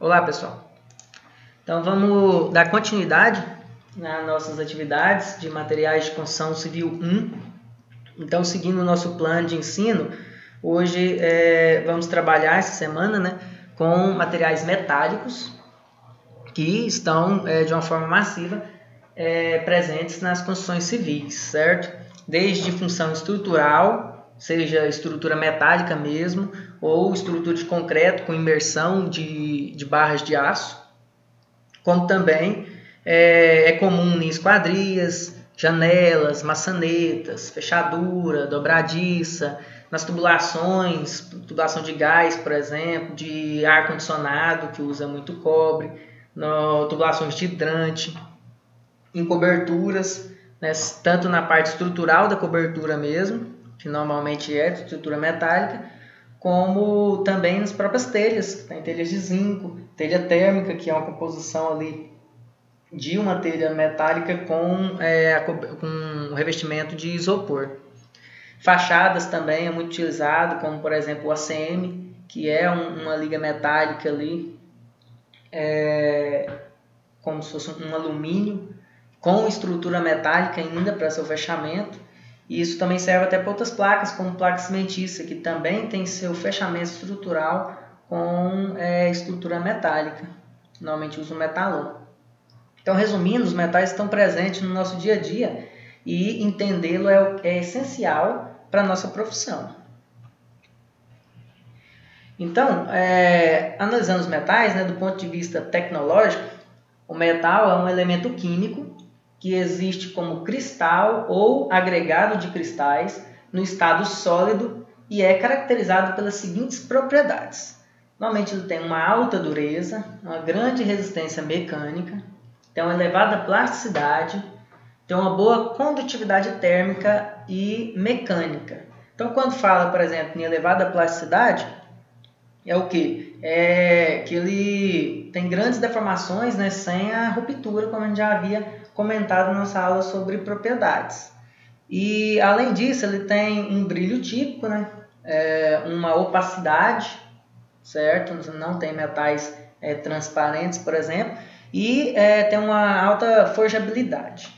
Olá, pessoal. Então vamos dar continuidade nas nossas atividades de materiais de construção civil 1. Então, seguindo o nosso plano de ensino, hoje vamos trabalhar essa semana, com materiais metálicos que estão de uma forma massiva presentes nas construções civis, certo? Desde função estrutural, seja estrutura metálica mesmo, ou estrutura de concreto com imersão de barras de aço, como também é comum em esquadrias, janelas, maçanetas, fechadura, dobradiça, nas tubulações, tubulação de gás, por exemplo, de ar-condicionado, que usa muito cobre, tubulações de hidrante, em coberturas, tanto na parte estrutural da cobertura mesmo, que normalmente é de estrutura metálica, como também nas próprias telhas, tem telhas de zinco, telha térmica, que é uma composição ali de uma telha metálica com revestimento de isopor. Fachadas também é muito utilizado, como por exemplo o ACM, que é uma liga metálica ali, como se fosse um alumínio, com estrutura metálica ainda para seu fechamento. E isso também serve até para outras placas, como placa cimentícia, que também tem seu fechamento estrutural com estrutura metálica. Normalmente usa o metalon. Então, resumindo, os metais estão presentes no nosso dia a dia e entendê-lo é essencial para a nossa profissão. Então, analisando os metais, do ponto de vista tecnológico, o metal é um elemento químico que existe como cristal ou agregado de cristais no estado sólido e é caracterizado pelas seguintes propriedades. Normalmente ele tem uma alta dureza, uma grande resistência mecânica, tem uma elevada plasticidade, tem uma boa condutividade térmica e mecânica. Então, quando fala, por exemplo, em elevada plasticidade, é o quê? É que ele tem grandes deformações, sem a ruptura, como a gente já havia comentado na nossa aula sobre propriedades. E, além disso, ele tem um brilho típico, uma opacidade, certo? Não tem metais transparentes, por exemplo, e tem uma alta forjabilidade.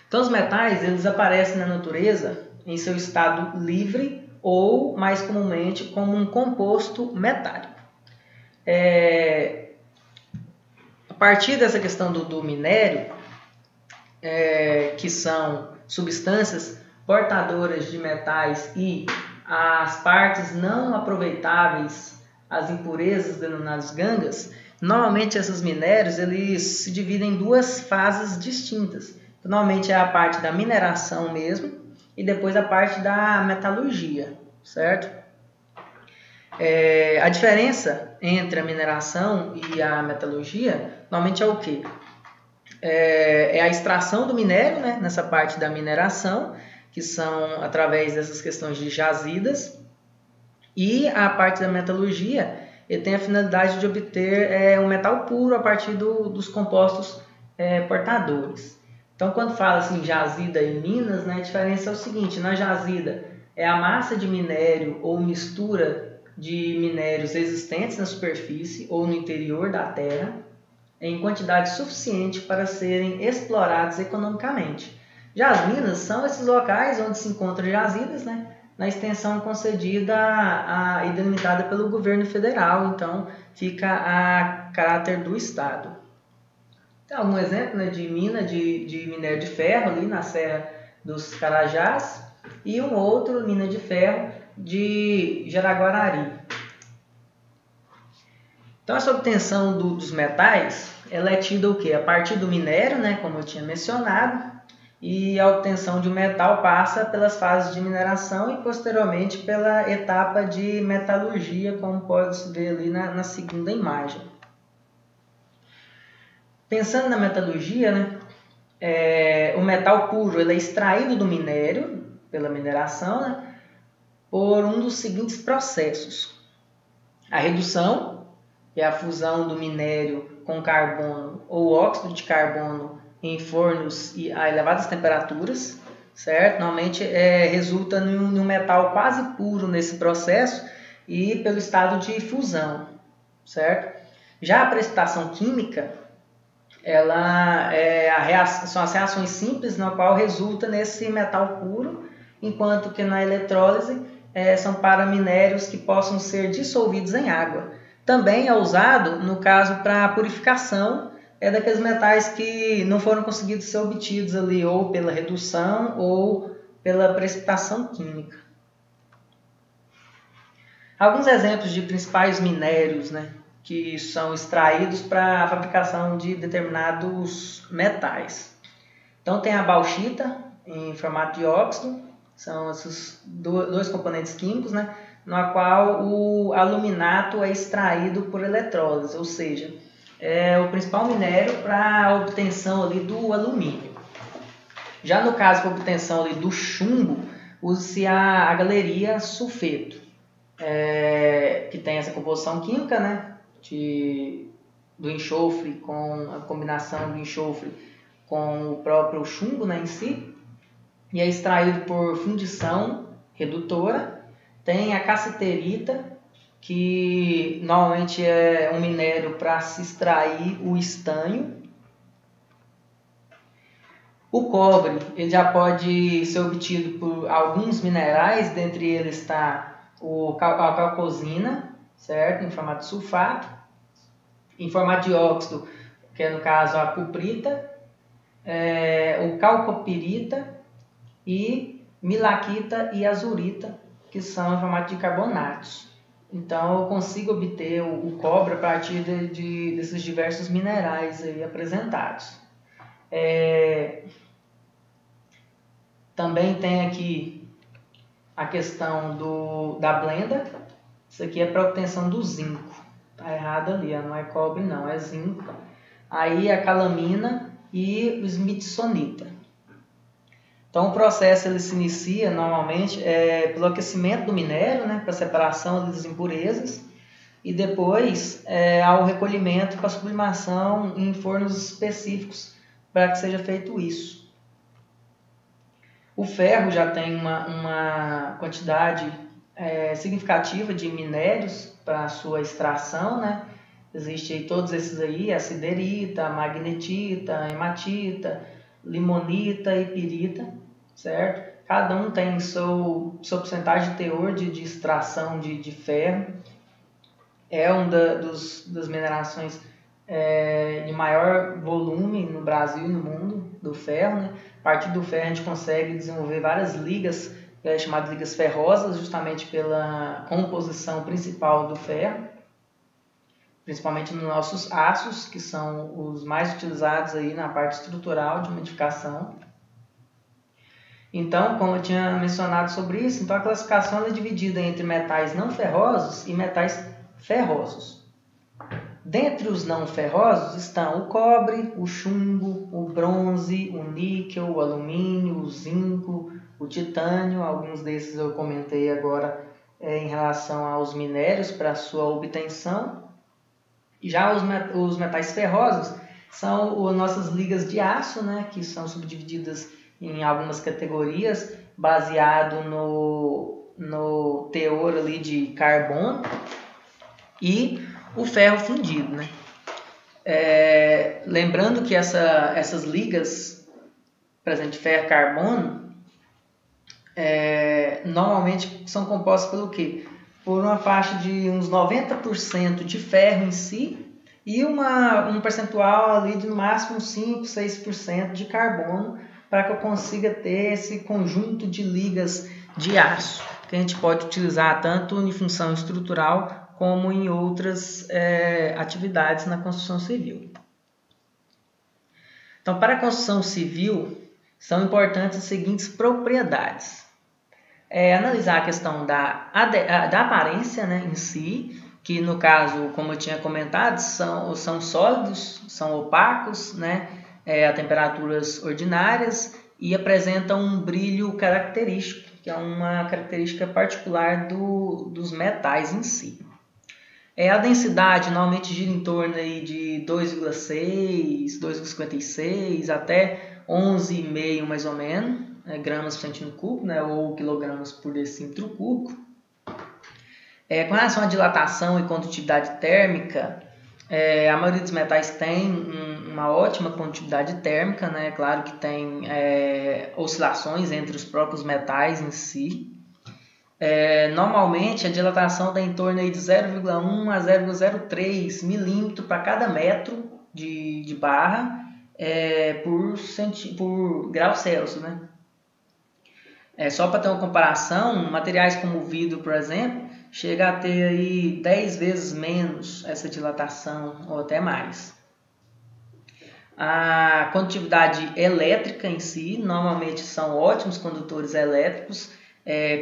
Então, os metais eles aparecem na natureza em seu estado livre ou, mais comumente, como um composto metálico. A partir dessa questão do minério, que são substâncias portadoras de metais e as partes não aproveitáveis, as impurezas denominadas gangas, normalmente esses minérios eles se dividem em duas fases distintas. Normalmente é a parte da mineração mesmo e depois a parte da metalurgia, certo? A diferença entre a mineração e a metalurgia normalmente é o quê? É a extração do minério, nessa parte da mineração, que são através dessas questões de jazidas, e a parte da metalurgia ele tem a finalidade de obter um metal puro a partir dos compostos portadores. Então, quando fala assim jazida e minas, a diferença é o seguinte: na jazida é a massa de minério ou mistura de minérios existentes na superfície ou no interior da terra, em quantidade suficiente para serem explorados economicamente. Já as minas são esses locais onde se encontram jazidas, na extensão concedida e delimitada pelo governo federal, então fica a caráter do Estado. Tem algum exemplo de mina de minério de ferro ali na Serra dos Carajás e um outro mina de ferro de Jaraguarari. Então, essa obtenção dos metais ela é tida o quê? A partir do minério, como eu tinha mencionado, e a obtenção de um metal passa pelas fases de mineração e posteriormente pela etapa de metalurgia, como pode-se ver ali na segunda imagem. Pensando na metalurgia, o metal puro ele é extraído do minério, pela mineração, por um dos seguintes processos. A redução, que é a fusão do minério com carbono ou óxido de carbono em fornos a elevadas temperaturas, certo? Normalmente resulta num metal quase puro nesse processo e pelo estado de fusão. certo? Já a precipitação química, são as reações simples na qual resulta nesse metal puro, enquanto que na eletrólise são para minérios que possam ser dissolvidos em água. Também é usado, no caso, para purificação daqueles metais que não foram conseguidos ser obtidos ali, ou pela redução ou pela precipitação química. Alguns exemplos de principais minérios, né, que são extraídos para a fabricação de determinados metais. Então tem a bauxita em formato de óxido, são esses dois componentes químicos, né, no qual o aluminato é extraído por eletrólise, ou seja, é o principal minério para a obtenção ali do alumínio. Já no caso de obtenção ali do chumbo, usa-se a galeria sulfeto, que tem essa composição química, né, do enxofre, com a combinação do enxofre com o próprio chumbo, né, em si, e é extraído por fundição redutora. Tem a cassiterita, que normalmente é um minério para se extrair o estanho. O cobre ele já pode ser obtido por alguns minerais, dentre eles está a calcosina, certo? Em formato de sulfato. Em formato de óxido, que é no caso a cuprita, o calcopirita e milaquita e azurita, que são em formato de carbonatos. Então eu consigo obter o cobre a partir desses diversos minerais aí apresentados. Também tem aqui a questão da blenda. Isso aqui é para obtenção do zinco. Tá errado ali, não é cobre não, é zinco. Aí a calamina e o smithsonita. Então o processo ele se inicia normalmente pelo aquecimento do minério, né, para separação das impurezas, e depois há o recolhimento para sublimação em fornos específicos para que seja feito isso. O ferro já tem uma quantidade significativa de minérios para a sua extração, né? Existem todos esses aí, a siderita, a magnetita, a hematita, limonita e pirita, certo? Cada um tem sua porcentagem de teor de extração de ferro. É uma das minerações de maior volume no Brasil e no mundo do ferro, né? A partir do ferro a gente consegue desenvolver várias ligas, chamadas ligas ferrosas, justamente pela composição principal do ferro, principalmente nos nossos aços, que são os mais utilizados aí na parte estrutural de uma edificação. Então, como eu tinha mencionado sobre isso, então a classificação é dividida entre metais não ferrosos e metais ferrosos. Dentre os não ferrosos estão o cobre, o chumbo, o bronze, o níquel, o alumínio, o zinco, o titânio. Alguns desses eu comentei agora em relação aos minérios para sua obtenção. Já os metais ferrosos são as nossas ligas de aço, né, que são subdivididas em algumas categorias baseado no teor ali de carbono e o ferro fundido, né? Lembrando que essas ligas, por exemplo, de ferro e carbono, normalmente são compostas pelo quê? Por uma faixa de uns 90% de ferro em si e um percentual ali de no máximo 5, 6% de carbono, para que eu consiga ter esse conjunto de ligas de aço, que a gente pode utilizar tanto em função estrutural como em outras atividades na construção civil. Então, para a construção civil, são importantes as seguintes propriedades. Analisar a questão da aparência, né, em si, que no caso, como eu tinha comentado, são sólidos, são opacos, né, a temperaturas ordinárias e apresentam um brilho característico, que é uma característica particular dos metais em si. A densidade normalmente gira em torno aí de 2,6, 2,56 até 11,5 mais ou menos, gramas por centímetro cúbico, né, ou quilogramas por decímetro cúbico. Com relação à dilatação e condutividade térmica, a maioria dos metais tem uma ótima condutividade térmica, né? Claro que tem oscilações entre os próprios metais em si. Normalmente a dilatação está em torno aí de 0,1 a 0,03 milímetro para cada metro de barra por grau Celsius, né? Só para ter uma comparação, materiais como o vidro, por exemplo, chega a ter aí 10 vezes menos essa dilatação ou até mais. A condutividade elétrica em si, normalmente são ótimos condutores elétricos,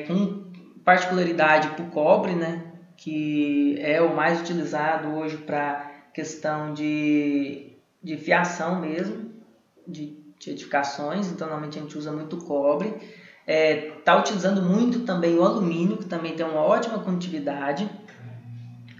com particularidade para o cobre, né, que é o mais utilizado hoje para questão de fiação mesmo, de edificações, então normalmente a gente usa muito cobre. Está utilizando muito também o alumínio, que também tem uma ótima condutividade,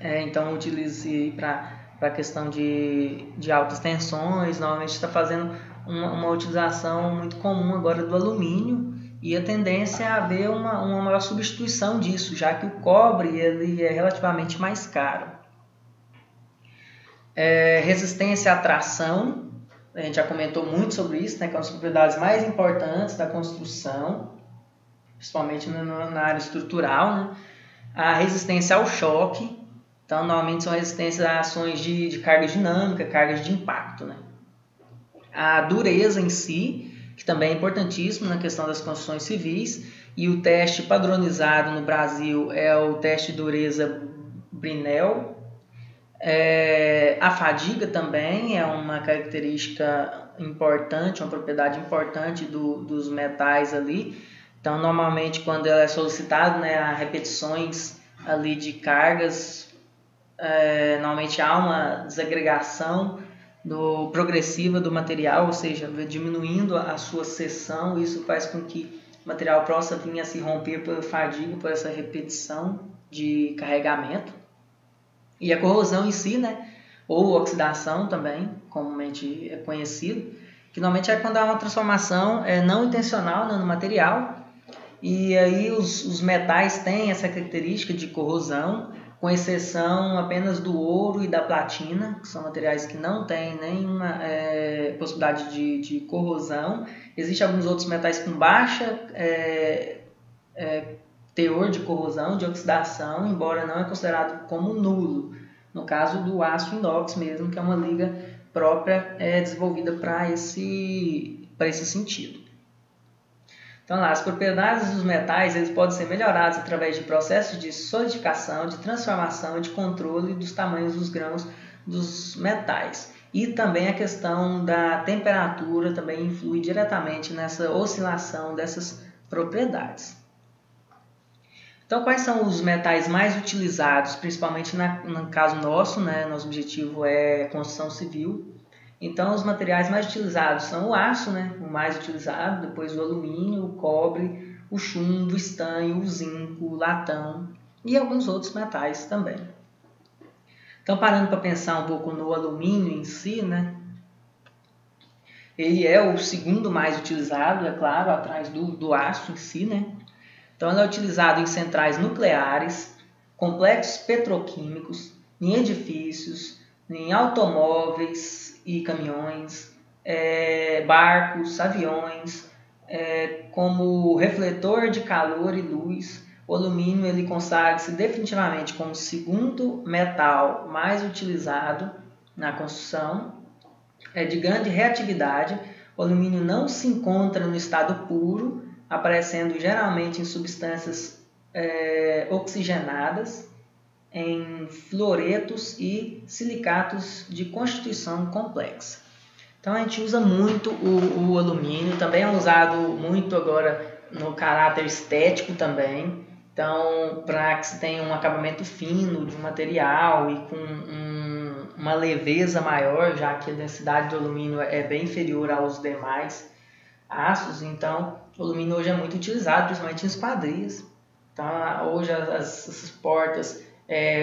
então utilize para a questão de altas tensões. Normalmente está fazendo uma utilização muito comum agora do alumínio, e a tendência é haver uma maior substituição disso, já que o cobre ele é relativamente mais caro. Resistência à tração, a gente já comentou muito sobre isso, né, que é uma das propriedades mais importantes da construção, principalmente na área estrutural, né? A resistência ao choque, então normalmente são resistências a ações de carga dinâmica, cargas de impacto, né? A dureza em si, que também é importantíssimo na questão das construções civis, e o teste padronizado no Brasil é o teste de dureza Brinell. A fadiga também é uma característica importante, uma propriedade importante dos metais ali. Então, normalmente, quando ela é solicitada, né, a repetições ali de cargas, normalmente há uma desagregação progressiva do material, ou seja, diminuindo a sua seção. Isso faz com que o material possa vir a se romper pela fadiga, por essa repetição de carregamento. E a corrosão em si, né, ou oxidação também, comumente é conhecido, que normalmente é quando há uma transformação não intencional, né, no material. E aí os metais têm essa característica de corrosão, com exceção apenas do ouro e da platina, que são materiais que não têm nenhuma possibilidade de corrosão. Existem alguns outros metais com baixa teor de corrosão, de oxidação, embora não é considerado como nulo. No caso do aço inox mesmo, que é uma liga própria desenvolvida para esse sentido. Então, lá, as propriedades dos metais eles podem ser melhoradas através de processos de solidificação, de transformação, de controle dos tamanhos dos grãos dos metais. E também a questão da temperatura também influi diretamente nessa oscilação dessas propriedades. Então, quais são os metais mais utilizados, principalmente no caso nosso, né? Nosso objetivo é construção civil. Então, os materiais mais utilizados são o aço, né, o mais utilizado, depois o alumínio, o cobre, o chumbo, o estanho, o zinco, o latão e alguns outros metais também. Então, parando para pensar um pouco no alumínio em si, né, ele é o segundo mais utilizado, é claro, atrás do aço em si, né. Então, ele é utilizado em centrais nucleares, complexos petroquímicos, em edifícios, em automóveis e caminhões, barcos, aviões, como refletor de calor e luz. O alumínio ele consagra-se definitivamente como o segundo metal mais utilizado na construção, de grande reatividade. O alumínio não se encontra no estado puro, aparecendo geralmente em substâncias oxigenadas, em fluoretos e silicatos de constituição complexa. Então a gente usa muito o alumínio, também é usado muito agora no caráter estético também. Então, para que se tenha um acabamento fino de um material e com uma leveza maior, já que a densidade do alumínio é bem inferior aos demais aços, então o alumínio hoje é muito utilizado, principalmente em esquadrias. Então, hoje essas portas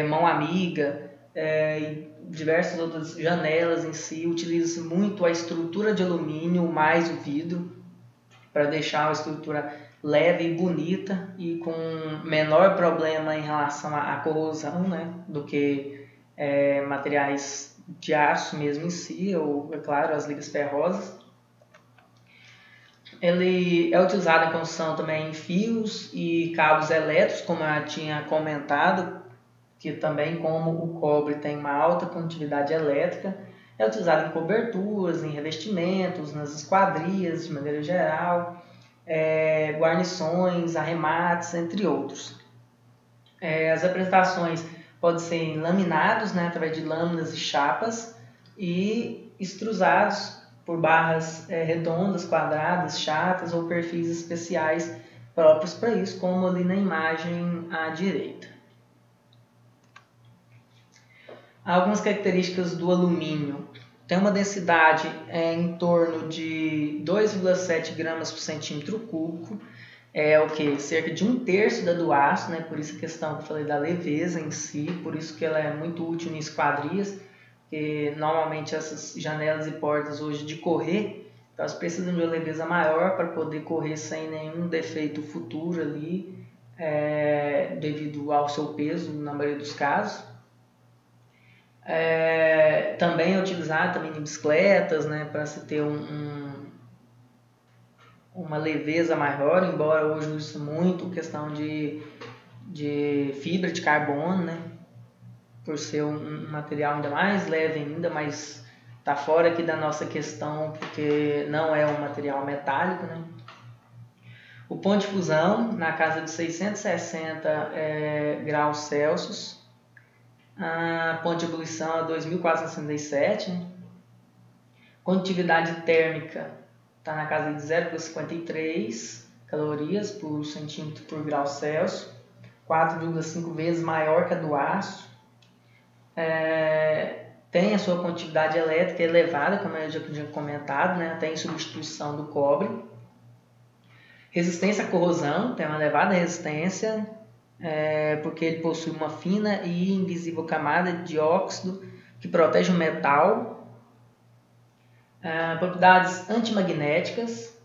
mão amiga e diversas outras janelas em si, utiliza-se muito a estrutura de alumínio mais o vidro para deixar a estrutura leve e bonita e com menor problema em relação à corrosão, né, do que materiais de aço mesmo em si, ou, é claro, as ligas ferrosas. Ele é utilizado em construção também em fios e cabos elétricos, como eu tinha comentado, que também, como o cobre tem uma alta condutividade elétrica, é utilizado em coberturas, em revestimentos, nas esquadrias de maneira geral, guarnições, arremates, entre outros. As apresentações podem ser em laminados, né, através de lâminas e chapas, e extrusados por barras redondas, quadradas, chatas ou perfis especiais próprios para isso, como ali na imagem à direita. Algumas características do alumínio. Tem uma densidade em torno de 2,7 gramas por centímetro cúbico, cerca de 1/3 da do aço, né? Por isso a questão que eu falei da leveza em si, por isso que ela é muito útil em esquadrias, porque normalmente essas janelas e portas hoje de correr, então elas precisam de uma leveza maior para poder correr sem nenhum defeito futuro ali, devido ao seu peso, na maioria dos casos. Também é utilizado em bicicletas, né, para se ter uma leveza maior, embora hoje use muito questão de fibra de carbono, né, por ser um material ainda mais leve ainda, mas está fora aqui da nossa questão porque não é um material metálico, né. O ponto de fusão na casa de 660 graus Celsius. A ponto de ebulição a 2.467, né? Condutividade térmica está na casa de 0,53 calorias por centímetro por grau Celsius, 4,5 vezes maior que a do aço. Tem a sua condutividade elétrica elevada, como eu já tinha comentado, né? Tem substituição do cobre. Resistência à corrosão, tem uma elevada resistência, porque ele possui uma fina e invisível camada de óxido que protege o metal. Propriedades antimagnéticas,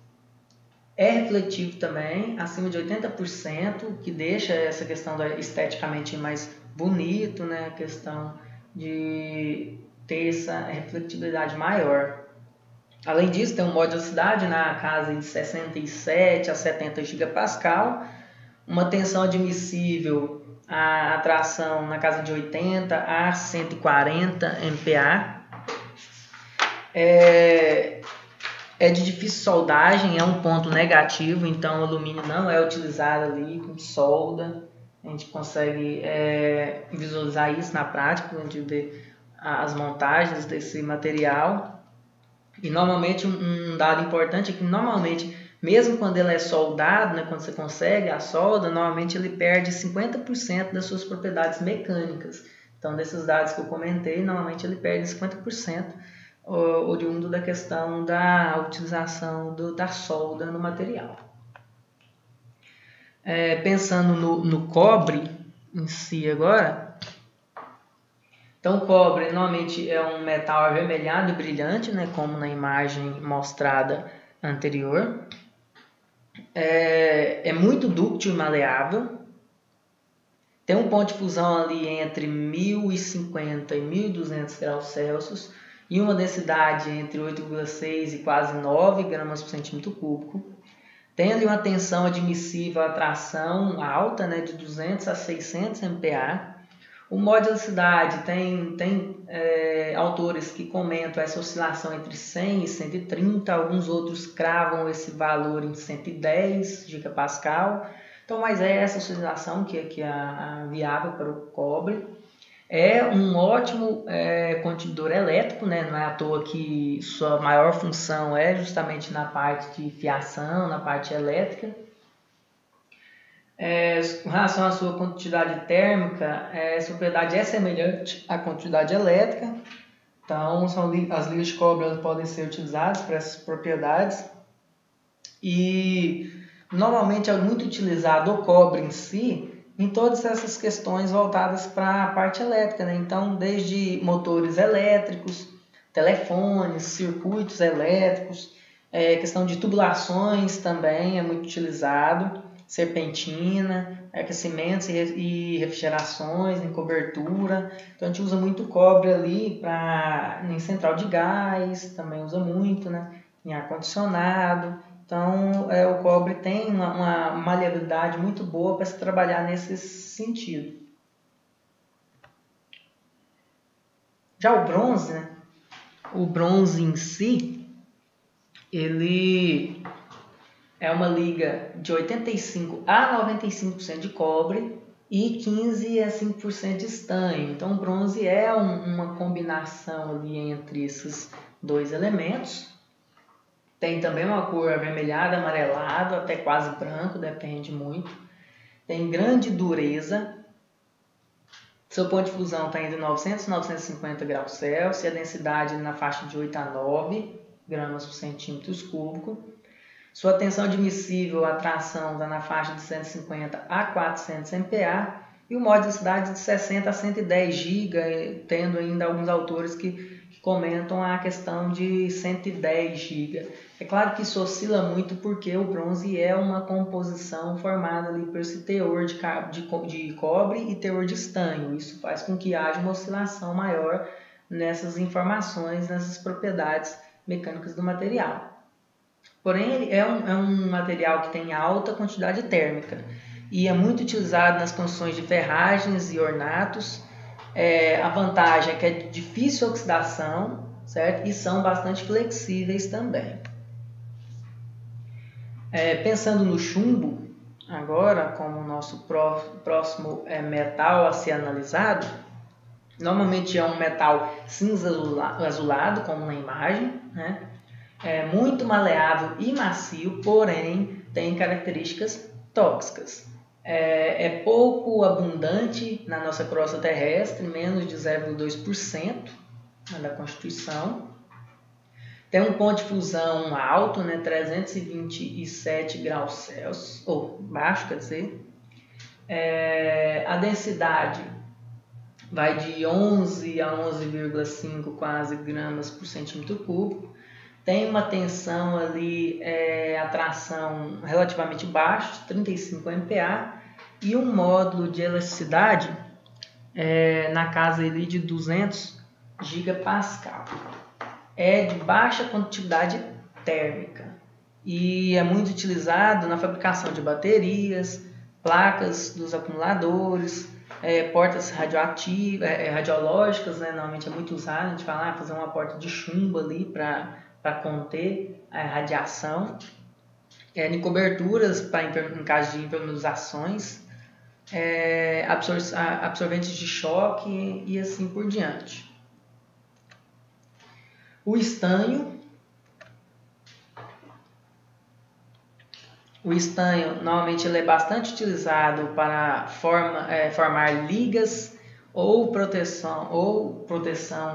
é refletivo também, acima de 80%, que deixa essa questão esteticamente mais bonito, né? A questão de ter essa refletibilidade maior. Além disso, tem um modo de velocidade na casa de 67 a 70 gigapascal, uma tensão admissível à tração na casa de 80 a 140 MPa. É de difícil soldagem, é um ponto negativo, então o alumínio não é utilizado ali com solda. A gente consegue visualizar isso na prática, quando a gente vê as montagens desse material. E normalmente um dado importante é que normalmente, mesmo quando ele é soldado, né, quando você consegue a solda, normalmente ele perde 50% das suas propriedades mecânicas. Então, desses dados que eu comentei, normalmente ele perde 50%, oriundo da questão da utilização da solda no material. Pensando no cobre em si agora, então o cobre normalmente é um metal avermelhado e brilhante, né, como na imagem mostrada anterior. É muito dúctil e maleável. Tem um ponto de fusão ali entre 1050 e 1200 graus Celsius e uma densidade entre 8,6 e quase 9 gramas por centímetro cúbico. Tem ali uma tensão admissível à tração alta, né, de 200 a 600 MPa. O modo de velocidade tem autores que comentam essa oscilação entre 100 e 130, alguns outros cravam esse valor em 110 gigapascal. Então, mas é essa oscilação que é a viável para o cobre. É um ótimo condutidor elétrico, né? Não é à toa que sua maior função é justamente na parte de fiação, na parte elétrica. Com relação à sua condutividade térmica, essa propriedade é semelhante à condutividade elétrica. Então, as ligas de cobre elas podem ser utilizadas para essas propriedades. E normalmente é muito utilizado o cobre em si em todas essas questões voltadas para a parte elétrica, né? Então, desde motores elétricos, telefones, circuitos elétricos, Questão de tubulações também é muito utilizado, serpentina, aquecimentos e refrigerações em cobertura. Então a gente usa muito cobre ali em central de gás, também usa muito, né? Em ar-condicionado. Então o cobre tem uma maleabilidade muito boa para se trabalhar nesse sentido. Já o bronze, né? O bronze em si, ele é uma liga de 85% a 95% de cobre e 15% a 5% de estanho. Então o bronze é uma combinação ali entre esses dois elementos. Tem também uma cor avermelhada, amarelado, até quase branco, depende muito. Tem grande dureza. Seu ponto de fusão está entre 900 e 950 graus Celsius, e a densidade na faixa de 8 a 9 gramas por centímetro cúbico. Sua tensão admissível à tração está na faixa de 150 a 400 MPa e o modo de cidade de 60 a 110 GB, tendo ainda alguns autores que comentam a questão de 110 GB. É claro que isso oscila muito porque o bronze é uma composição formada ali por esse teor de cobre e teor de estanho. Isso faz com que haja uma oscilação maior nessas informações, nessas propriedades mecânicas do material. Porém, ele é um material que tem alta quantidade térmica e é muito utilizado nas construções de ferragens e ornatos. A vantagem é que é de difícil oxidação, certo? E são bastante flexíveis também. Pensando no chumbo, agora como o nosso próximo metal a ser analisado, normalmente é um metal cinza azulado, como na imagem, né? É muito maleável e macio, porém tem características tóxicas. É pouco abundante na nossa crosta terrestre, menos de 0,2% da constituição. Tem um ponto de fusão alto, né, 327 graus Celsius, ou baixo, quer dizer. A densidade vai de 11 a 11,5 quase gramas por centímetro cúbico. Tem uma tensão ali, atração relativamente baixa, 35 MPa, e um módulo de elasticidade na casa ali de 200 gigapascal. É de baixa condutividade térmica e é muito utilizado na fabricação de baterias, placas dos acumuladores, portas radiológicas, né? Normalmente é muito usado, a gente fala fazer uma porta de chumbo ali para conter a radiação, em coberturas em caso de impermeabilizações, absorventes de choque e assim por diante. O estanho normalmente ele é bastante utilizado para formar ligas ou proteção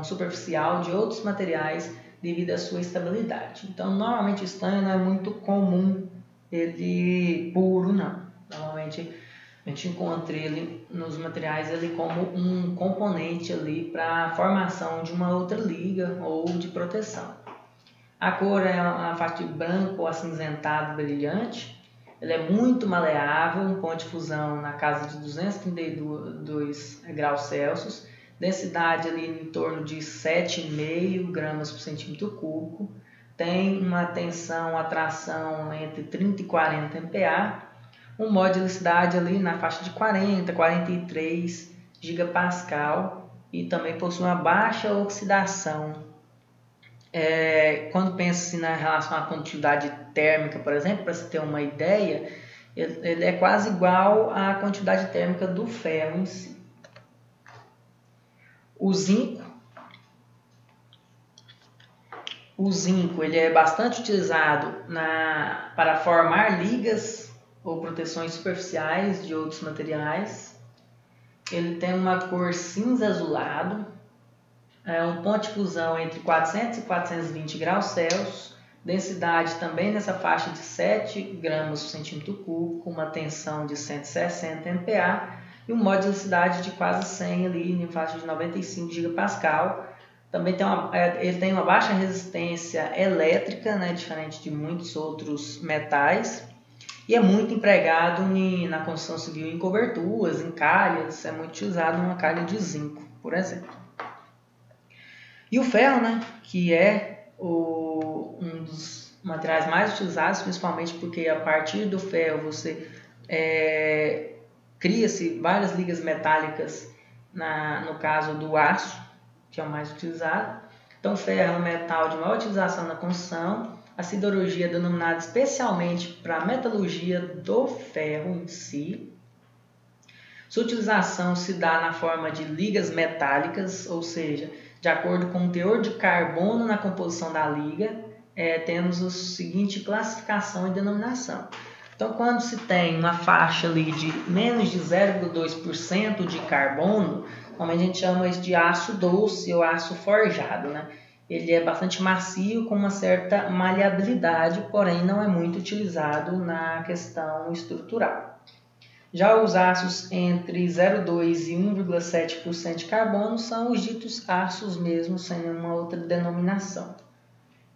superficial de outros materiais devido à sua estabilidade. Então, normalmente o estanho não é muito comum ele puro, não. Normalmente a gente encontra ele nos materiais ele como um componente ali para a formação de uma outra liga ou de proteção. A cor é uma faixa de branco ou acinzentado brilhante. Ele é muito maleável, um ponto de fusão na casa de 232 graus Celsius. Densidade ali em torno de 7,5 gramas por centímetro cúbico. Tem uma tensão, atração entre 30 e 40 MPa. Um modo de elasticidade ali na faixa de 40 a 43 gigapascal. E também possui uma baixa oxidação. Quando pensa na relação à condutividade térmica, por exemplo, para você ter uma ideia, ele é quase igual à quantidade térmica do ferro em si. O zinco ele é bastante utilizado para formar ligas ou proteções superficiais de outros materiais. Ele tem uma cor cinza azulado, um ponto de fusão entre 400 e 420 graus Celsius, densidade também nessa faixa de 7 gramas por centímetro cúbico, uma tensão de 160 MPa e um modo de elasticidade de quase 100 ali, em faixa de 95 gigapascal. Também ele tem uma baixa resistência elétrica, né, diferente de muitos outros metais. E é muito empregado na construção civil em coberturas, em calhas. É muito utilizado numa calha de zinco, por exemplo. E o ferro, né, que é um dos materiais mais utilizados, principalmente porque a partir do ferro você cria-se várias ligas metálicas, no caso do aço, que é o mais utilizado. Então, o ferro é um metal de maior utilização na construção. A siderurgia é denominada especialmente para a metalurgia do ferro em si. Sua utilização se dá na forma de ligas metálicas, ou seja, de acordo com o teor de carbono na composição da liga, temos a seguinte classificação e denominação. Então, quando se tem uma faixa ali de menos de 0,2% de carbono, normalmente a gente chama isso de aço doce ou aço forjado, né? Ele é bastante macio, com uma certa maleabilidade, porém não é muito utilizado na questão estrutural. Já os aços entre 0,2% e 1,7% de carbono são os ditos aços mesmo, sem nenhuma outra denominação.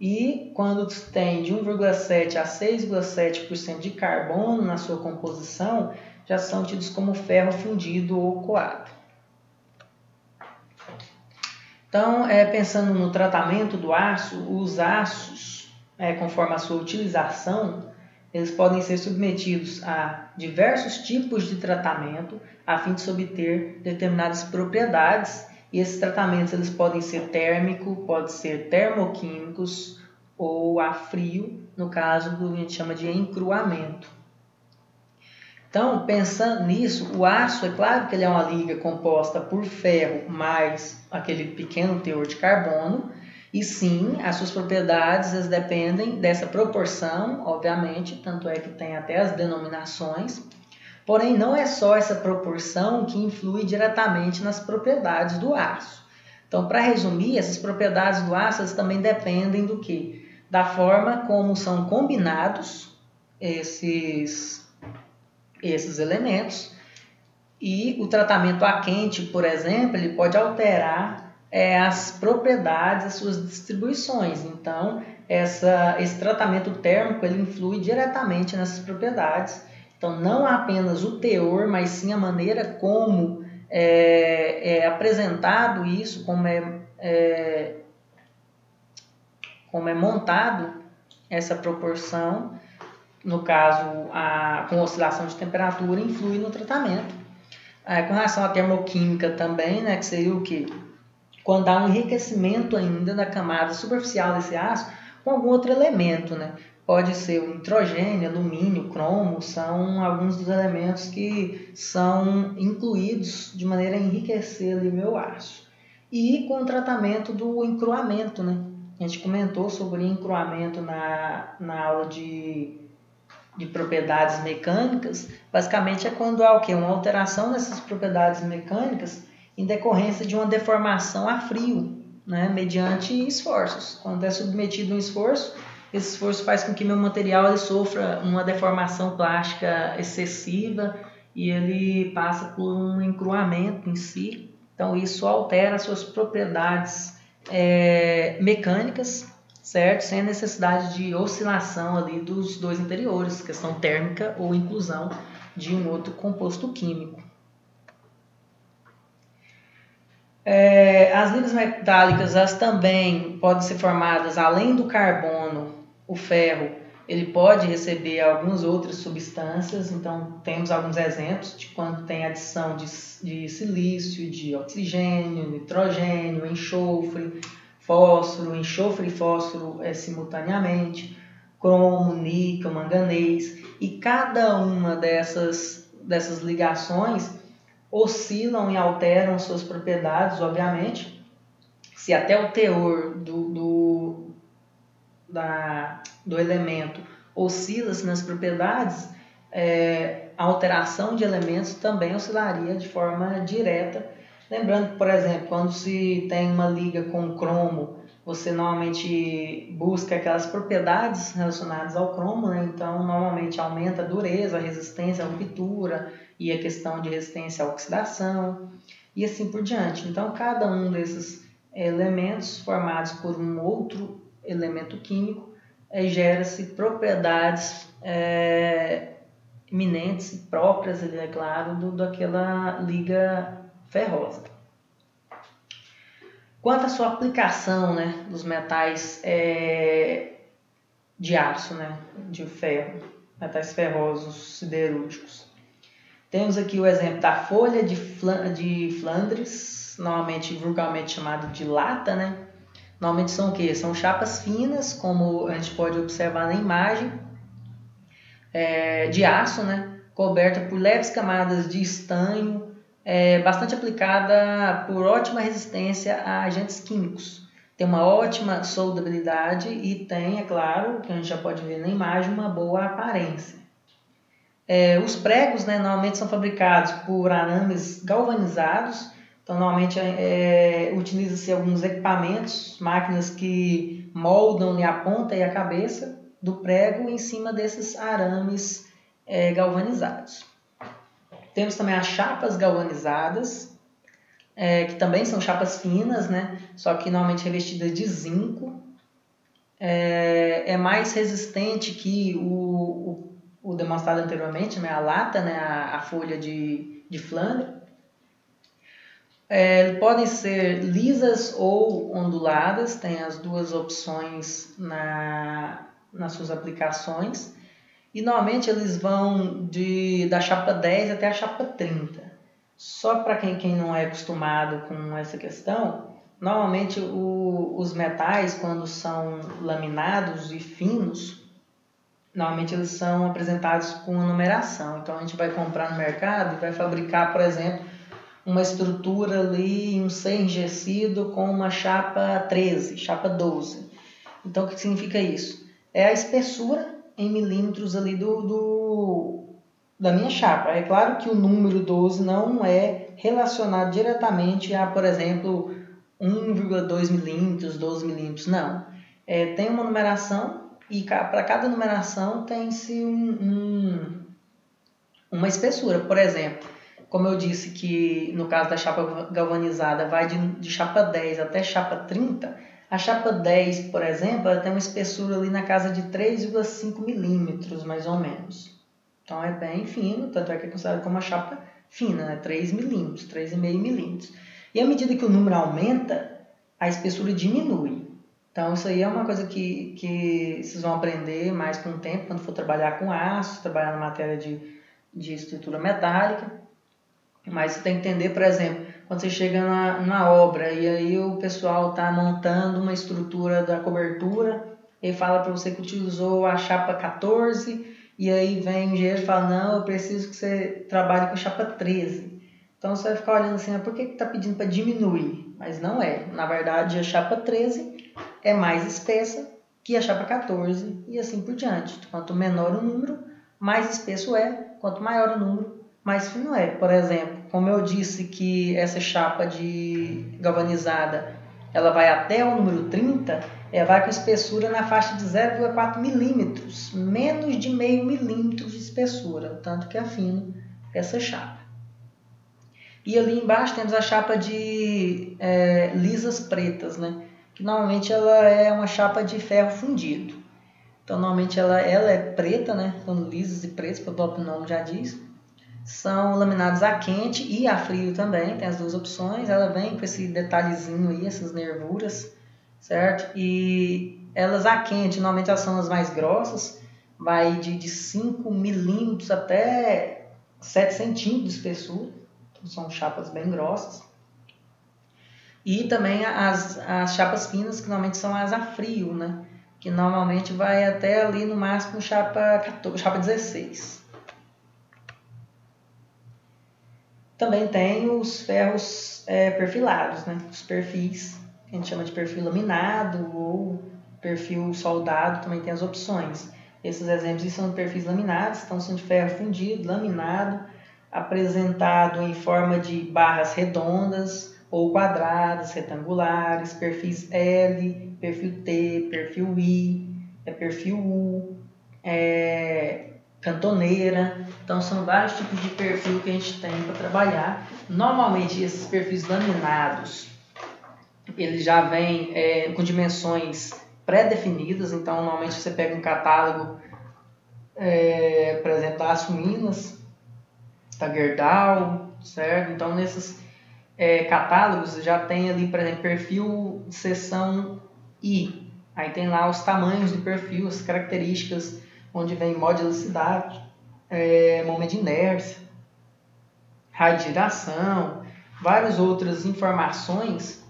E quando tem de 1,7% a 6,7% de carbono na sua composição, já são tidos como ferro fundido ou coado. Então, pensando no tratamento do aço, os aços, conforme a sua utilização, eles podem ser submetidos a diversos tipos de tratamento a fim de se obter determinadas propriedades. E esses tratamentos eles podem ser térmicos, podem ser termoquímicos ou a frio, no caso do que a gente chama de encruamento. Então, pensando nisso, o aço, é claro que ele é uma liga composta por ferro mais aquele pequeno teor de carbono, e sim, as suas propriedades elas dependem dessa proporção, obviamente, tanto é que tem até as denominações, porém não é só essa proporção que influi diretamente nas propriedades do aço. Então, para resumir, essas propriedades do aço elas também dependem do quê? Da forma como são combinados esses elementos, e o tratamento a quente, por exemplo, ele pode alterar as propriedades, as suas distribuições. Então, esse tratamento térmico ele influi diretamente nessas propriedades. Então, não apenas o teor, mas sim a maneira como é apresentado isso, como é montado essa proporção. No caso, com oscilação de temperatura, influi no tratamento. Com relação à termoquímica também, né, que seria o quê? Quando há um enriquecimento ainda da camada superficial desse aço com algum outro elemento, né? Pode ser o nitrogênio, alumínio, cromo, são alguns dos elementos que são incluídos de maneira a enriquecer ali meu aço. E com o tratamento do encruamento, né? A gente comentou sobre encruamento na aula de propriedades mecânicas. Basicamente é quando há o quê? Uma alteração nessas propriedades mecânicas em decorrência de uma deformação a frio, né? Mediante esforços. Quando é submetido a um esforço, esse esforço faz com que meu material ele sofra uma deformação plástica excessiva e ele passa por um encruamento em si. Então isso altera as suas propriedades mecânicas, certo? Sem a necessidade de oscilação ali dos dois interiores, questão térmica ou inclusão de um outro composto químico. As ligas metálicas elas também podem ser formadas, além do carbono, o ferro, ele pode receber algumas outras substâncias. Então, temos alguns exemplos de quando tem adição de silício, de oxigênio, nitrogênio, enxofre, fósforo, enxofre e fósforo simultaneamente, cromo, níquel, manganês, e cada uma dessas ligações oscilam e alteram suas propriedades, obviamente. Se até o teor do elemento oscila-se nas propriedades, a alteração de elementos também oscilaria de forma direta. Lembrando que, por exemplo, quando se tem uma liga com cromo, você normalmente busca aquelas propriedades relacionadas ao cromo, né? Então normalmente aumenta a dureza, a resistência à ruptura e a questão de resistência à oxidação e assim por diante. Então cada um desses elementos formados por um outro elemento químico, gera-se propriedades iminentes e próprias, é claro, daquela liga ferrosa. Quanto à sua aplicação, né, dos metais de aço, né, de ferro, metais ferrosos siderúrgicos, temos aqui o exemplo da folha de Flandres, normalmente vulgarmente chamado de lata, né? Normalmente são o quê? São chapas finas, como a gente pode observar na imagem, de aço, né? Coberta por leves camadas de estanho, bastante aplicada por ótima resistência a agentes químicos. Tem uma ótima soldabilidade e tem, é claro, que a gente já pode ver na imagem, uma boa aparência. Os pregos, né, normalmente são fabricados por arames galvanizados. Então, normalmente utiliza-se alguns equipamentos, máquinas que moldam a ponta e a cabeça do prego em cima desses arames galvanizados. Temos também as chapas galvanizadas, que também são chapas finas, né, só que normalmente revestidas de zinco. É mais resistente que o demonstrado anteriormente, né, a lata, né, a folha de Flandre. Podem ser lisas ou onduladas, tem as duas opções nas suas aplicações. E normalmente eles vão da chapa 10 até a chapa 30. Só para quem não é acostumado com essa questão, normalmente os metais, quando são laminados e finos, normalmente eles são apresentados com numeração. Então a gente vai comprar no mercado e vai fabricar, por exemplo, uma estrutura ali, um C enrijecido com uma chapa 13, chapa 12. Então o que significa isso? É a espessura em milímetros ali da minha chapa. É claro que o número 12 não é relacionado diretamente a, por exemplo, 1,2 milímetros, 12 milímetros, não. Tem uma numeração e para cada numeração tem-se uma espessura. Por exemplo, como eu disse que no caso da chapa galvanizada vai de chapa 10 até chapa 30, a chapa 10, por exemplo, ela tem uma espessura ali na casa de 3,5 milímetros, mais ou menos. Então é bem fino, tanto é que é considerado como uma chapa fina, né? 3 milímetros, 3,5 milímetros. E à medida que o número aumenta, a espessura diminui. Então isso aí é uma coisa que vocês vão aprender mais com o tempo, quando for trabalhar com aço, trabalhar na matéria de estrutura metálica. Mas você tem que entender, por exemplo, quando você chega na obra e aí o pessoal está montando uma estrutura da cobertura, ele fala para você que utilizou a chapa 14 e aí vem o engenheiro e fala, não, eu preciso que você trabalhe com a chapa 13. Então você vai ficar olhando assim, por que está pedindo para diminuir? Mas não é. Na verdade, a chapa 13 é mais espessa que a chapa 14 e assim por diante. Quanto menor o número, mais espesso é. Quanto maior o número, mais fino é. Por exemplo, como eu disse que essa chapa de galvanizada ela vai até o número 30, vai com espessura na faixa de 0,4 milímetros, menos de meio milímetro de espessura, tanto que é fino essa chapa. E ali embaixo temos a chapa de lisas pretas, né? Que normalmente ela é uma chapa de ferro fundido. Então normalmente ela é preta, né? Então lisas e pretas, o próprio nome já diz. São laminados a quente e a frio também, tem as duas opções. Ela vem com esse detalhezinho aí, essas nervuras, certo? E elas a quente, normalmente elas são as mais grossas, vai de 5 milímetros até 7 centímetros de espessura, então são chapas bem grossas. E também as chapas finas, que normalmente são as a frio, né? Que normalmente vai até ali no máximo chapa 16. Também tem os ferros perfilados, né? Os perfis, que a gente chama de perfil laminado ou perfil soldado, também tem as opções. Esses exemplos são de perfis laminados, então são de ferro fundido, laminado, apresentado em forma de barras redondas ou quadradas, retangulares, perfis L, perfil T, perfil I, perfil U, cantoneira. Então são vários tipos de perfil que a gente tem para trabalhar. Normalmente esses perfis laminados ele já vem com dimensões pré-definidas. Então, normalmente você pega um catálogo, por exemplo, da Aço Minas, da Gerdau, certo? Então, nesses catálogos já tem ali, por exemplo, perfil seção I. Aí tem lá os tamanhos do perfil, as características, onde vem modularidade, momento de inércia, raio de giração, várias outras informações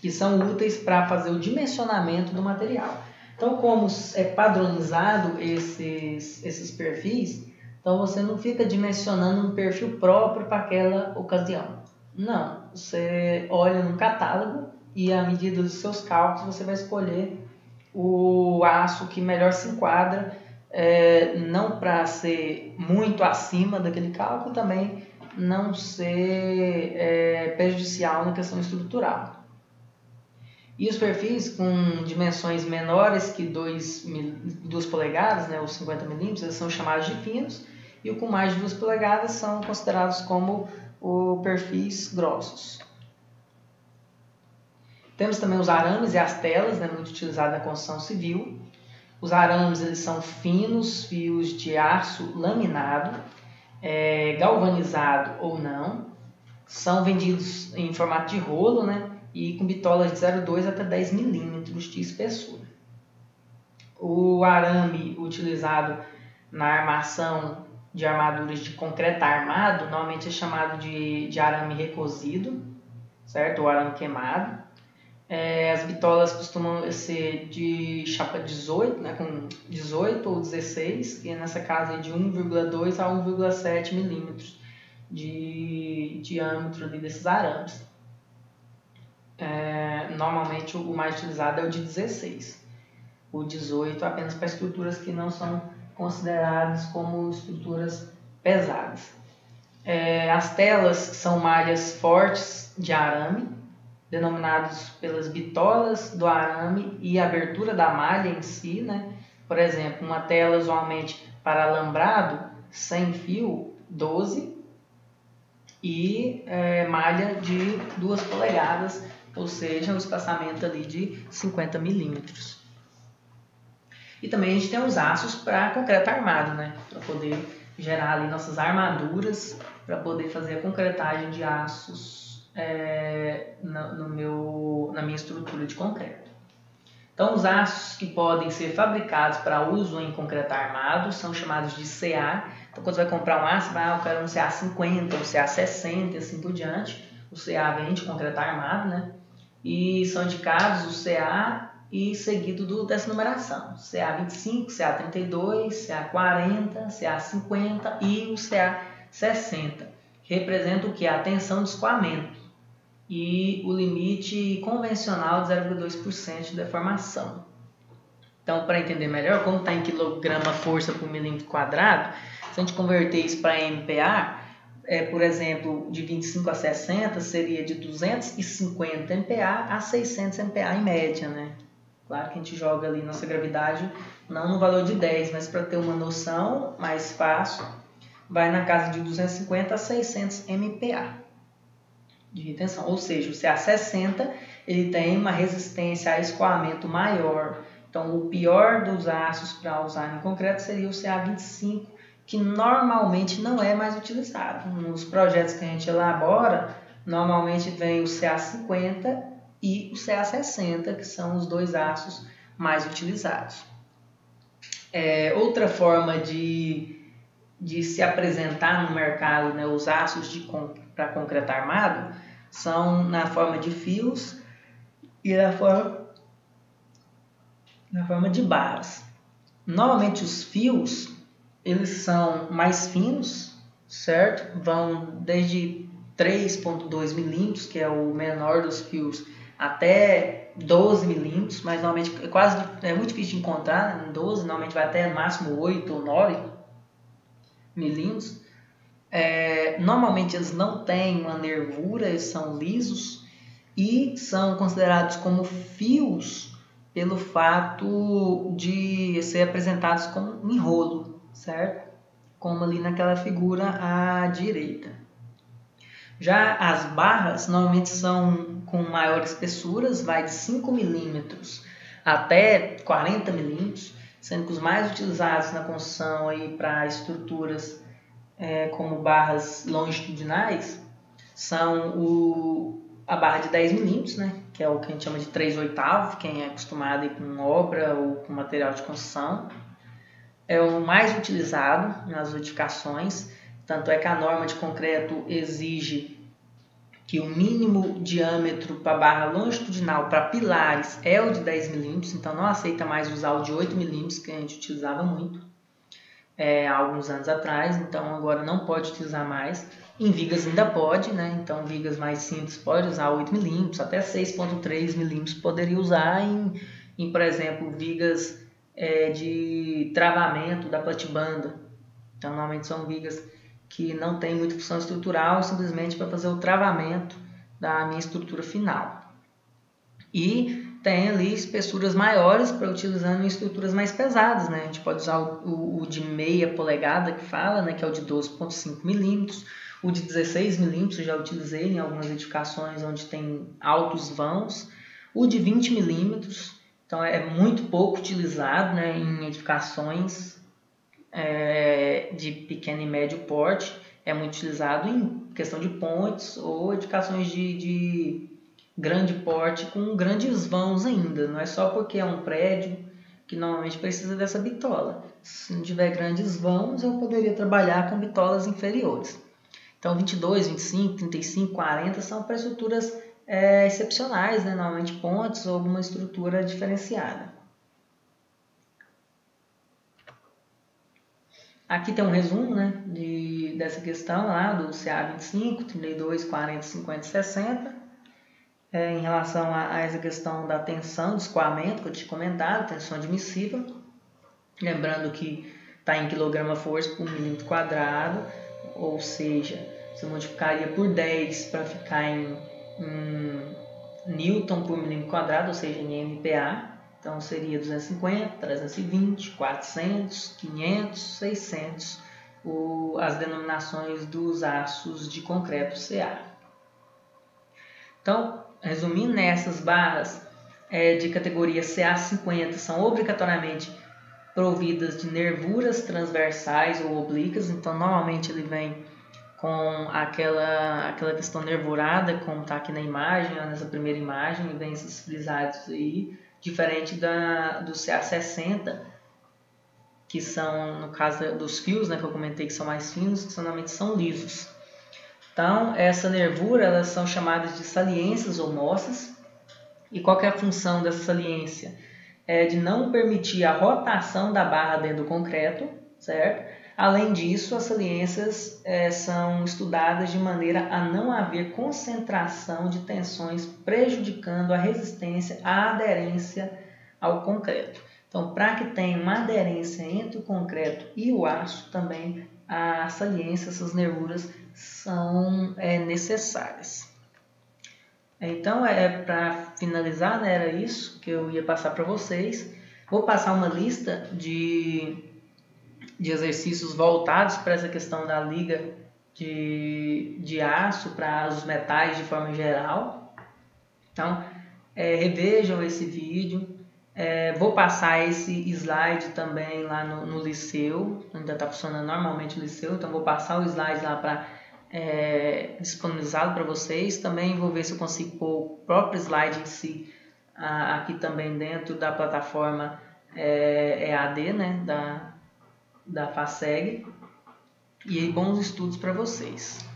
que são úteis para fazer o dimensionamento do material. Então, como é padronizado esses perfis, então você não fica dimensionando um perfil próprio para aquela ocasião. Não, você olha no catálogo e, à medida dos seus cálculos, você vai escolher o aço que melhor se enquadra, não para ser muito acima daquele cálculo, também não ser prejudicial na questão estrutural. E os perfis com dimensões menores que 2 polegadas, né, os 50 milímetros, eles são chamados de finos, e o com mais de 2 polegadas são considerados como perfis grossos. Temos também os arames e as telas, né, muito utilizados na construção civil. Os arames eles são finos fios de aço laminado, galvanizado ou não. São vendidos em formato de rolo, né, e com bitolas de 0,2 até 10 milímetros de espessura. O arame utilizado na armação de armaduras de concreto armado normalmente é chamado de arame recosido, certo? Ou arame queimado. As bitolas costumam ser de chapa 18, né, com 18 ou 16, que nessa casa é de 1,2 a 1,7 milímetros de diâmetro ali desses arames. Normalmente o mais utilizado é o de 16. O 18 apenas para estruturas que não são consideradas como estruturas pesadas. As telas são malhas fortes de arame, denominados pelas bitolas do arame e a abertura da malha em si, né? Por exemplo, uma tela usualmente para alambrado sem fio 12 e malha de 2 polegadas, ou seja, um espaçamento ali de 50 milímetros. E também a gente tem os aços para concreto armado, né? Para poder gerar ali nossas armaduras, para poder fazer a concretagem de aços na minha estrutura de concreto. Então, os aços que podem ser fabricados para uso em concreto armado são chamados de CA. Então, quando você vai comprar um aço, eu quero um CA50, um CA60 e assim por diante. O CA vem de concreto armado, né? E são indicados o CA e seguido dessa numeração. CA25, CA32, CA40, CA50 e o CA60. Que representa o que? A tensão de escoamento e o limite convencional de 0,2% de deformação. Então, para entender melhor como está em quilograma força por milímetro quadrado, se a gente converter isso para MPa, por exemplo, de 25 a 60 seria de 250 MPa a 600 MPa em média, né? Claro que a gente joga ali nossa gravidade não no valor de 10, mas para ter uma noção mais fácil, vai na casa de 250 a 600 MPa de retenção. Ou seja, o CA60 ele tem uma resistência a escoamento maior. Então, o pior dos aços para usar em concreto seria o CA25, que normalmente não é mais utilizado. Nos projetos que a gente elabora, normalmente vem o CA50 e o CA60, que são os dois aços mais utilizados. Outra forma de se apresentar no mercado, né, os aços para concreto armado são na forma de fios e na forma de barras. Normalmente os fios eles são mais finos, certo? Vão desde 3,2 milímetros, que é o menor dos fios, até 12 milímetros, mas normalmente é muito difícil de encontrar, né? 12, normalmente vai até no máximo 8 ou 9 milímetros. Normalmente eles não têm uma nervura, eles são lisos e são considerados como fios pelo fato de ser apresentados como um enrolo, certo? Como ali naquela figura à direita. Já as barras normalmente são com maiores espessuras, vai de 5 milímetros até 40 milímetros, sendo que os mais utilizados na construção para estruturas como barras longitudinais são a barra de 10 milímetros, né, que é o que a gente chama de 3/8, quem é acostumado com obra ou com material de construção. É o mais utilizado nas edificações, tanto é que a norma de concreto exige que o mínimo diâmetro para barra longitudinal para pilares é o de 10 milímetros, então não aceita mais usar o de 8 milímetros, que a gente utilizava muito há alguns anos atrás, então agora não pode utilizar mais. Em vigas ainda pode, né? Então vigas mais simples pode usar 8 milímetros, até 6,3 milímetros poderia usar em, por exemplo, vigas de travamento da platibanda. Então normalmente são vigas que não tem muita função estrutural, simplesmente para fazer o travamento da minha estrutura final. E tem ali espessuras maiores para utilizando em estruturas mais pesadas, né? A gente pode usar o de meia polegada que fala, né? Que é o de 12,5 milímetros. O de 16 milímetros eu já utilizei em algumas edificações onde tem altos vãos. O de 20 milímetros, então é muito pouco utilizado, né? Em edificações de pequeno e médio porte, é muito utilizado em questão de pontes ou edificações de grande porte com grandes vãos ainda. Não é só porque é um prédio que normalmente precisa dessa bitola. Se não tiver grandes vãos, eu poderia trabalhar com bitolas inferiores. Então 22, 25, 35, 40 são para estruturas excepcionais, né? Normalmente pontes ou alguma estrutura diferenciada. Aqui tem um resumo, né, dessa questão lá do CA25, 32, 40, 50 e 60. Em relação a essa questão da tensão, do escoamento, que eu tinha comentado, tensão admissível. Lembrando que está em quilograma-força por milímetro quadrado, ou seja, você multiplicaria por 10 para ficar em Newton por milímetro quadrado, ou seja, em MPa. Então seria 250, 320, 400, 500, 600, as denominações dos aços de concreto CA. Então, resumindo, essas barras de categoria CA50 são obrigatoriamente providas de nervuras transversais ou oblíquas. Então, normalmente ele vem com aquela questão nervurada, como está aqui na imagem, nessa primeira imagem, vem esses frisados aí, diferente do CA60, que são, no caso dos fios, né, que eu comentei que são mais finos, que normalmente são lisos. Então, essa nervura, elas são chamadas de saliências ou moças. E qual que é a função dessa saliência? É de não permitir a rotação da barra dentro do concreto, certo? Além disso, as saliências são estudadas de maneira a não haver concentração de tensões prejudicando a resistência, a aderência ao concreto. Então, para que tenha uma aderência entre o concreto e o aço, também a saliência, essas nervuras, são necessárias. Então, para finalizar, né, era isso que eu ia passar para vocês. Vou passar uma lista de exercícios voltados para essa questão da liga de aço para os metais de forma geral. Então, revejam esse vídeo. Vou passar esse slide também lá no Liceu. Ainda está funcionando normalmente o Liceu, então vou passar o slide lá para disponibilizado para vocês. Também vou ver se eu consigo pôr o próprio slide em si aqui também dentro da plataforma EAD, né, da FASEG. E bons estudos para vocês.